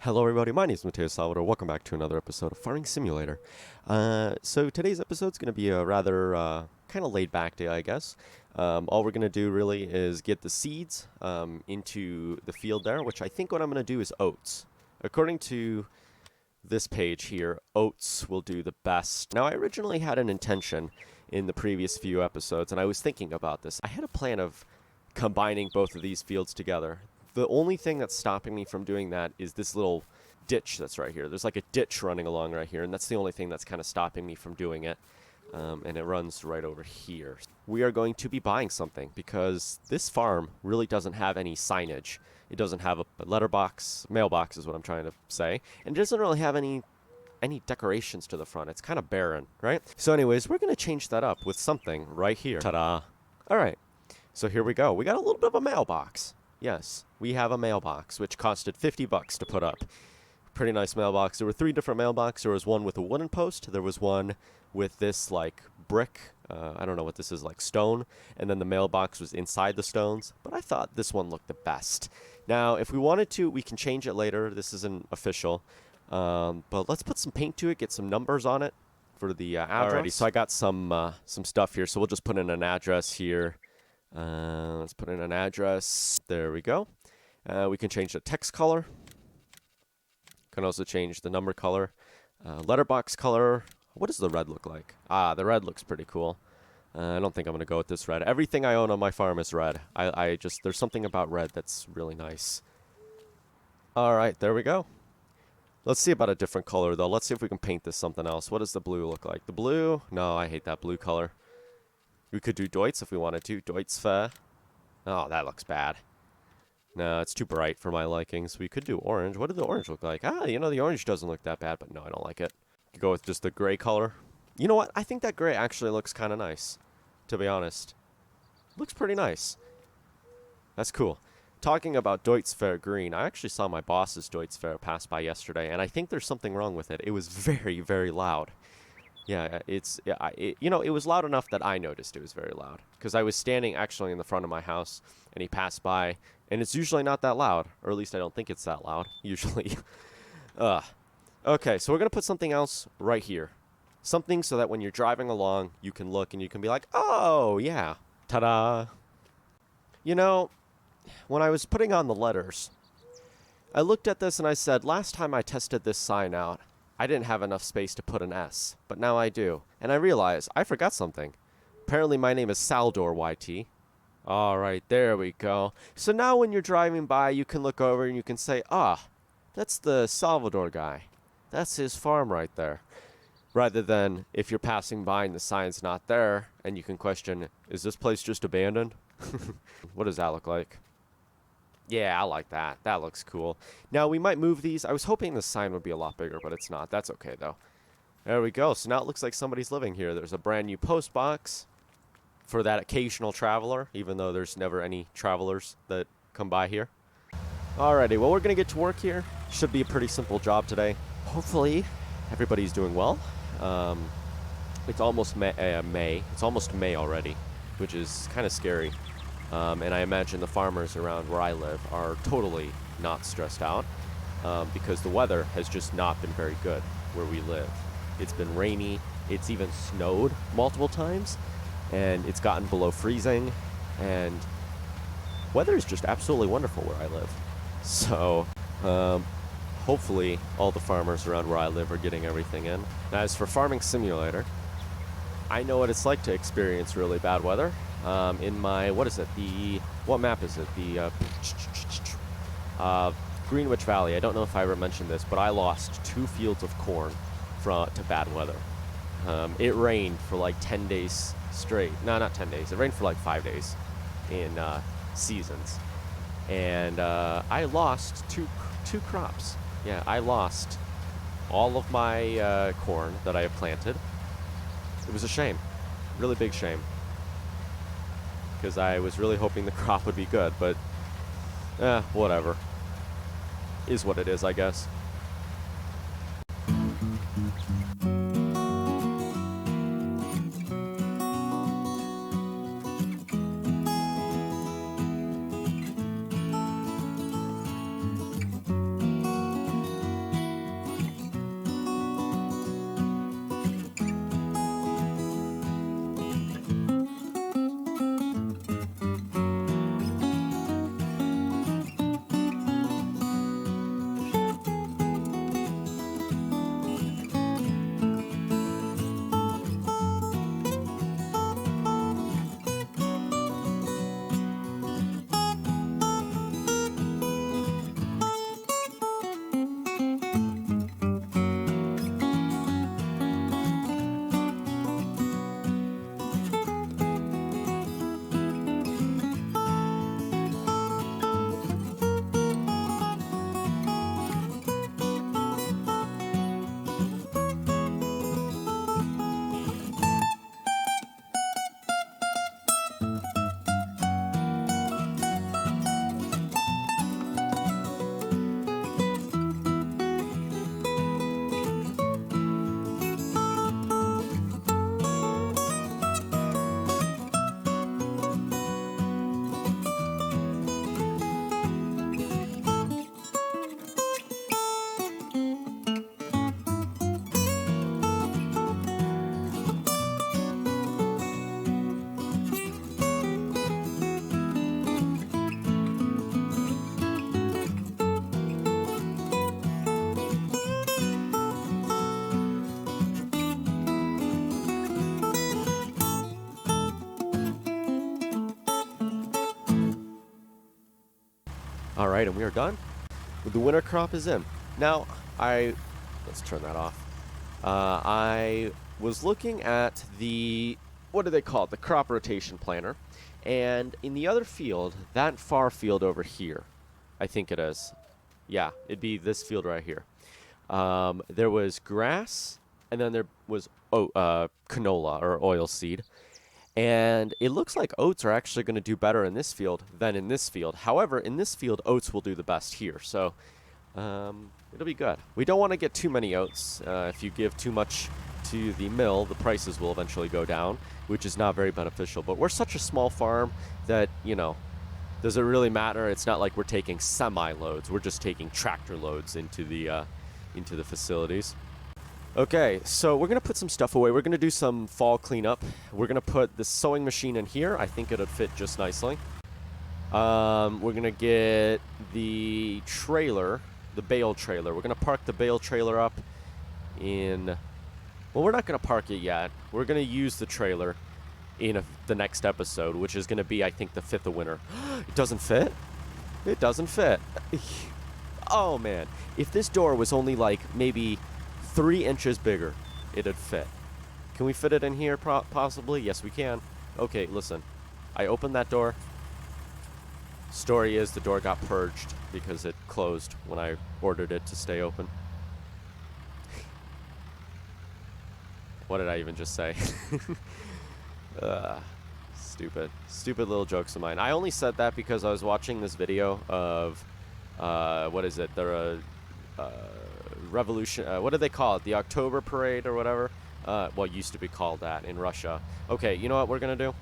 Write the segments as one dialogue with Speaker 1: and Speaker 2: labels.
Speaker 1: Hello everybody, my name is Mateo-Tube. Welcome back to another episode of Farming Simulator. So today's episode is going to be a rather kind of laid back day, I guess. All we're going to do really is get the seeds into the field there, which I think what I'm going to do is oats. According to this page here, oats will do the best. Now I originally had an intention in the previous few episodes, and I was thinking about this. I had a plan of combining both of these fields together. The only thing that's stopping me from doing that is this little ditch that's right here. There's like a ditch running along right here, and that's the only thing that's kind of stopping me from doing it. And it runs right over here. We are going to be buying something because this farm really doesn't have any signage. It doesn't have a letterbox, mailbox is what I'm trying to say, and it doesn't really have any decorations to the front. It's kind of barren, right? So anyways, we're going to change that up with something right here. Ta-da! All right, so here we go. We got a little bit of a mailbox. Yes, we have a mailbox, which costed $50 to put up. Pretty nice mailbox. There were 3 different mailboxes. There was one with a wooden post. There was one with this, like, brick. I don't know what this is, like stone. And then the mailbox was inside the stones. But I thought this one looked the best. Now, if we wanted to, we can change it later. This isn't official. But let's put some paint to it, get some numbers on it for the address. Alrighty, so I got some stuff here. So we'll just put in an address here. Let's put in an address. There we go. We can change the text color. Can also change the number color. Letterbox color. What does the red look like? Ah, the red looks pretty cool. I don't think I'm going to go with this red. Everything I own on my farm is red. I just, there's something about red that's really nice. Alright, there we go. Let's see about a different color, though. Let's see if we can paint this something else. What does the blue look like? The blue? No, I hate that blue color. We could do Deutz if we wanted to. Deutz fair. Oh, that looks bad. No, it's too bright for my likings. We could do orange. What did the orange look like? Ah, you know, the orange doesn't look that bad, but no, I don't like it. Could go with just the gray color. You know what? I think that gray actually looks kind of nice, to be honest. Looks pretty nice. That's cool. Talking about Deutz fair green, I actually saw my boss's Deutz fair pass by yesterday, and I think there's something wrong with it. It was very, very loud. Yeah, it was loud enough that I noticed it was very loud. Because I was standing actually in the front of my house, and he passed by, and it's usually not that loud. Or at least I don't think it's that loud, usually. Okay, so we're going to put something else right here. Something so that when you're driving along, you can look and you can be like, oh, yeah, ta-da. You know, when I was putting on the letters, I looked at this and I said, last time I tested this sign out, I didn't have enough space to put an S, but now I do. And I realize I forgot something. Apparently my name is Saldor YT. Alright, there we go. So now when you're driving by, you can look over and you can say, ah, that's the Salvador guy. That's his farm right there. Rather than if you're passing by and the sign's not there, and you can question, is this place just abandoned? What does that look like? Yeah, I like that. That looks cool. Now, we might move these. I was hoping the sign would be a lot bigger, but it's not. That's okay, though. There we go. So now it looks like somebody's living here. There's a brand new post box for that occasional traveler, even though there's never any travelers that come by here. Alrighty, well, we're going to get to work here. Should be a pretty simple job today. Hopefully, everybody's doing well. It's almost May. It's almost May already, which is kind of scary. And I imagine the farmers around where I live are totally not stressed out because the weather has just not been very good where we live. It's been rainy. It's even snowed multiple times, and it's gotten below freezing, and weather is just absolutely wonderful where I live. So hopefully all the farmers around where I live are getting everything in. Now, as for Farming Simulator, I know what it's like to experience really bad weather. In my, what map is it? The Greenwich Valley. I don't know if I ever mentioned this, but I lost 2 fields of corn to bad weather. It rained for like 10 days straight. No, not 10 days. It rained for like 5 days in seasons. And I lost two crops. Yeah, I lost all of my corn that I had planted. It was a shame. Really big shame. Because I was really hoping the crop would be good, but whatever. Is what it is, I guess. All right, and we are done. The winter crop is in. Now, let's turn that off. I was looking at the, what do they call it? The crop rotation planner. And in the other field, that far field over here, I think it is. Yeah, it'd be this field right here. There was grass, and then there was canola or oil seed. And it looks like oats are actually going to do better in this field than in this field. However, in this field, oats will do the best here. So it'll be good. We don't want to get too many oats. If you give too much to the mill, the prices will eventually go down, which is not very beneficial. But we're such a small farm that, you know, does it really matter? It's not like we're taking semi-loads. We're just taking tractor loads into the facilities. Okay, so we're going to put some stuff away. We're going to do some fall cleanup. We're going to put the sewing machine in here. I think it'll fit just nicely. We're going to get the trailer, the bale trailer. We're going to park the bale trailer up in... Well, we're not going to park it yet. We're going to use the trailer in the next episode, which is going to be, I think, the 5th of winter. It doesn't fit? It doesn't fit. Oh, man. If this door was only, like, maybe 3 inches bigger, it'd fit. Can we fit it in here, possibly? Yes, we can. Okay, listen. I opened that door. Story is the door got purged because it closed when I ordered it to stay open. What did I even just say? Stupid little jokes of mine. I only said that because I was watching this video of, what is it? They're revolution, what do they call it? The October parade or whatever? Well, it used to be called that in Russia. Okay, you know what we're going to do?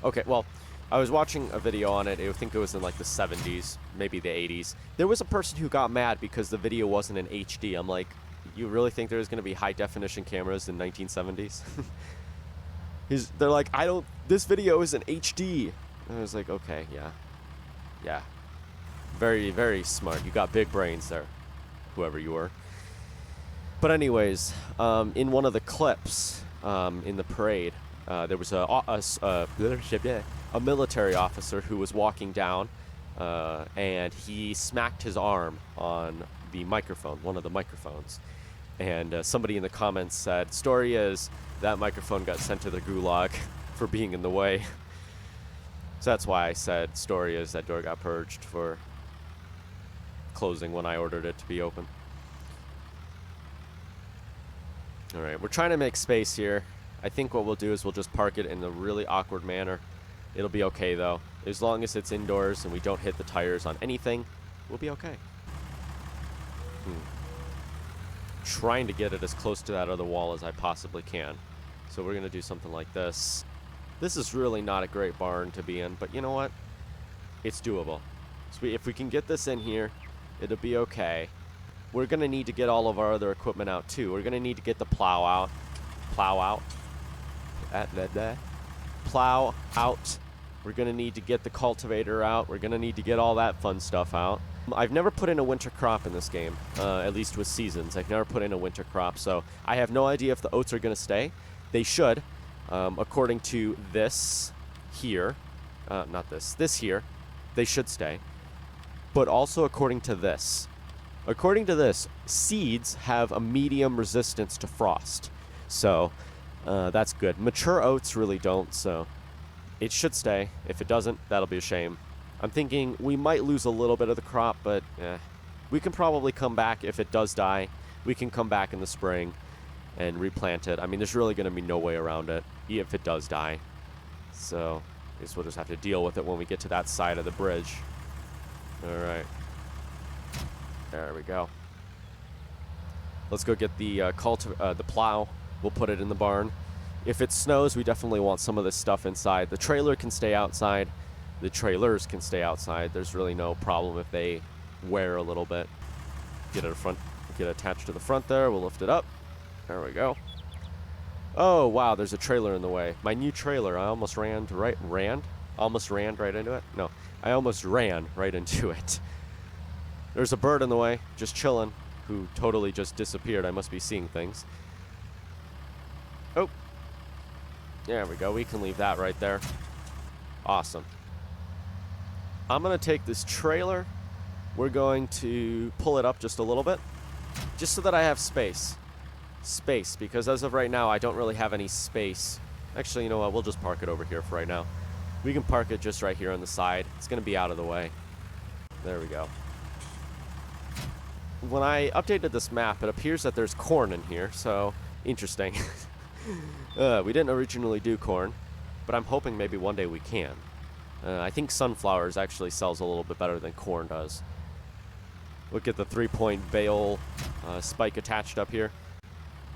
Speaker 1: Okay, well, I was watching a video on it. I think it was in like the 70s, maybe the 80s. There was a person who got mad because the video wasn't in HD. I'm like, you really think there's going to be high definition cameras in 1970s? They're like, this video is in HD. And I was like, okay, yeah. Very, very smart. You got big brains there, whoever you were. But anyways, in one of the clips in the parade, there was a military officer who was walking down, and he smacked his arm on the microphone, one of the microphones. And somebody in the comments said, story is that microphone got sent to the gulag for being in the way. So that's why I said story is that door got purged for closing when I ordered it to be open. Alright, we're trying to make space here. I think what we'll do is we'll just park it in a really awkward manner. It'll be okay though. As long as it's indoors and we don't hit the tires on anything, we'll be okay. Trying to get it as close to that other wall as I possibly can. So we're going to do something like this. This is really not a great barn to be in, but you know what? It's doable. So if we can get this in here, it'll be okay. We're going to need to get all of our other equipment out too. We're going to need to get the plow out. Plow out. Plow out. We're going to need to get the cultivator out. We're going to need to get all that fun stuff out. I've never put in a winter crop in this game, at least with seasons. I've never put in a winter crop, so I have no idea if the oats are going to stay. They should, according to this here. Not this. This here. They should stay. But also according to this. According to this, seeds have a medium resistance to frost. So, that's good. Mature oats really don't, so it should stay. If it doesn't, that'll be a shame. I'm thinking we might lose a little bit of the crop, but we can probably come back if it does die. We can come back in the spring and replant it. I mean, there's really going to be no way around it if it does die. So I guess we'll just have to deal with it when we get to that side of the bridge. All right. There we go. Let's go get the plow. We'll put it in the barn. If it snows, we definitely want some of this stuff inside. The trailer can stay outside. The trailers can stay outside. There's really no problem if they wear a little bit. Get it attached to the front there. We'll lift it up. There we go. Oh, wow, there's a trailer in the way. My new trailer, I almost ran right into it? No, I almost ran right into it. There's a bird in the way, just chilling, who totally just disappeared. I must be seeing things. Oh. There we go. We can leave that right there. Awesome. I'm going to take this trailer. We're going to pull it up just a little bit, just so that I have space. Space, because as of right now, I don't really have any space. Actually, you know what? We'll just park it over here for right now. We can park it just right here on the side. It's going to be out of the way. There we go. When I updated this map, it appears that there's corn in here, so interesting. We didn't originally do corn, but I'm hoping maybe one day we can. I think sunflowers actually sells a little bit better than corn does. Look at the 3-point bale spike attached up here.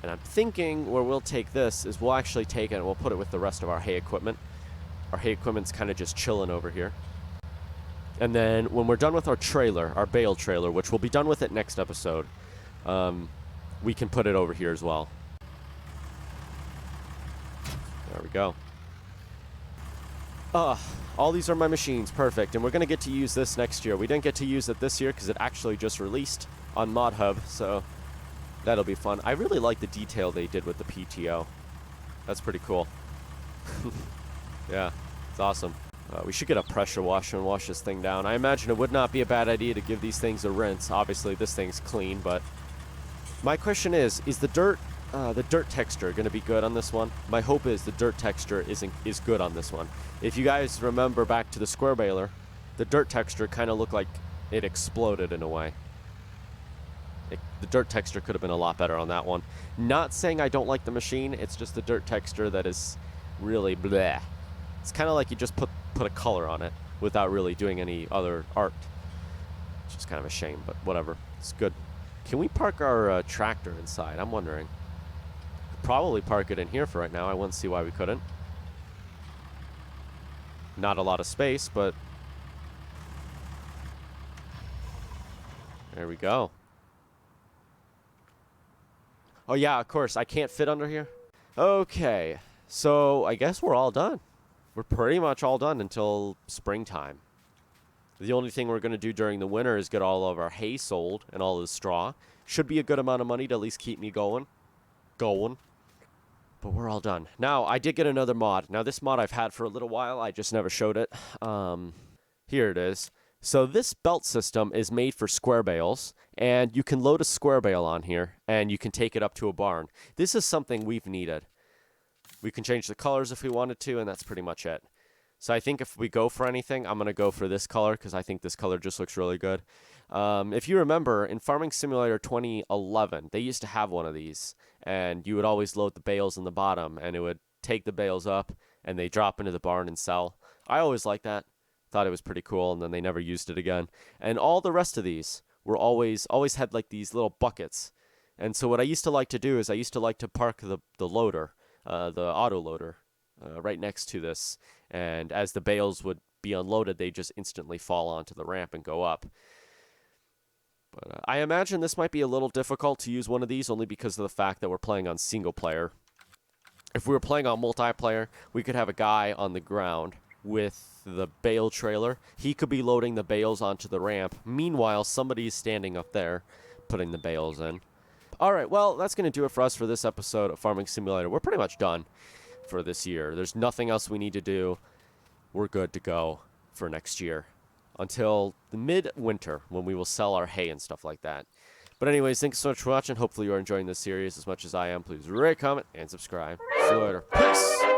Speaker 1: And I'm thinking where we'll take this is we'll actually take it and we'll put it with the rest of our hay equipment. Our hay equipment's kind of just chilling over here. And then when we're done with our trailer, our bale trailer, which we'll be done with it next episode, we can put it over here as well. There we go. All these are my machines. Perfect. And we're going to get to use this next year. We didn't get to use it this year because it actually just released on Mod Hub, so that'll be fun. I really like the detail they did with the PTO. That's pretty cool. Yeah, it's awesome. We should get a pressure washer and wash this thing down. I imagine it would not be a bad idea to give these things a rinse. Obviously, this thing's clean, but my question is the dirt texture going to be good on this one? My hope is the dirt texture is good on this one. If you guys remember back to the square baler, the dirt texture kind of looked like it exploded in a way. The dirt texture could have been a lot better on that one. Not saying I don't like the machine, it's just the dirt texture that is really bleh. It's kind of like you just put a color on it without really doing any other art. It's just kind of a shame, but whatever. It's good. Can we park our tractor inside? I'm wondering. Could probably park it in here for right now. I wouldn't see why we couldn't. Not a lot of space, but there we go. Oh yeah, of course, I can't fit under here. Okay, so I guess we're all done. We're pretty much all done until springtime. The only thing we're going to do during the winter is get all of our hay sold and all the straw. Should be a good amount of money to at least keep me going. But we're all done. Now, I did get another mod. Now, this mod I've had for a little while. I just never showed it. Here it is. So this belt system is made for square bales, and you can load a square bale on here, and you can take it up to a barn. This is something we've needed. We can change the colors if we wanted to, and that's pretty much it. So I think if we go for anything, I'm going to go for this color, because I think this color just looks really good. If you remember, in Farming Simulator 2011, they used to have one of these, and you would always load the bales in the bottom, and it would take the bales up, and they drop into the barn and sell. I always liked that. Thought it was pretty cool, and then they never used it again. And all the rest of these were always had like these little buckets. And so what I used to like to do is I used to like to park the loader, the auto loader, right next to this. And as the bales would be unloaded, they just instantly fall onto the ramp and go up. But I imagine this might be a little difficult to use one of these only because of the fact that we're playing on single player. If we were playing on multiplayer, we could have a guy on the ground with the bale trailer. He could be loading the bales onto the ramp. Meanwhile, somebody's standing up there putting the bales in. All right, well, that's going to do it for us for this episode of Farming Simulator. We're pretty much done for this year. There's nothing else we need to do. We're good to go for next year until the mid-winter when we will sell our hay and stuff like that. But anyways, thanks so much for watching. Hopefully you are enjoying this series as much as I am. Please rate, comment, and subscribe. See you later. Peace!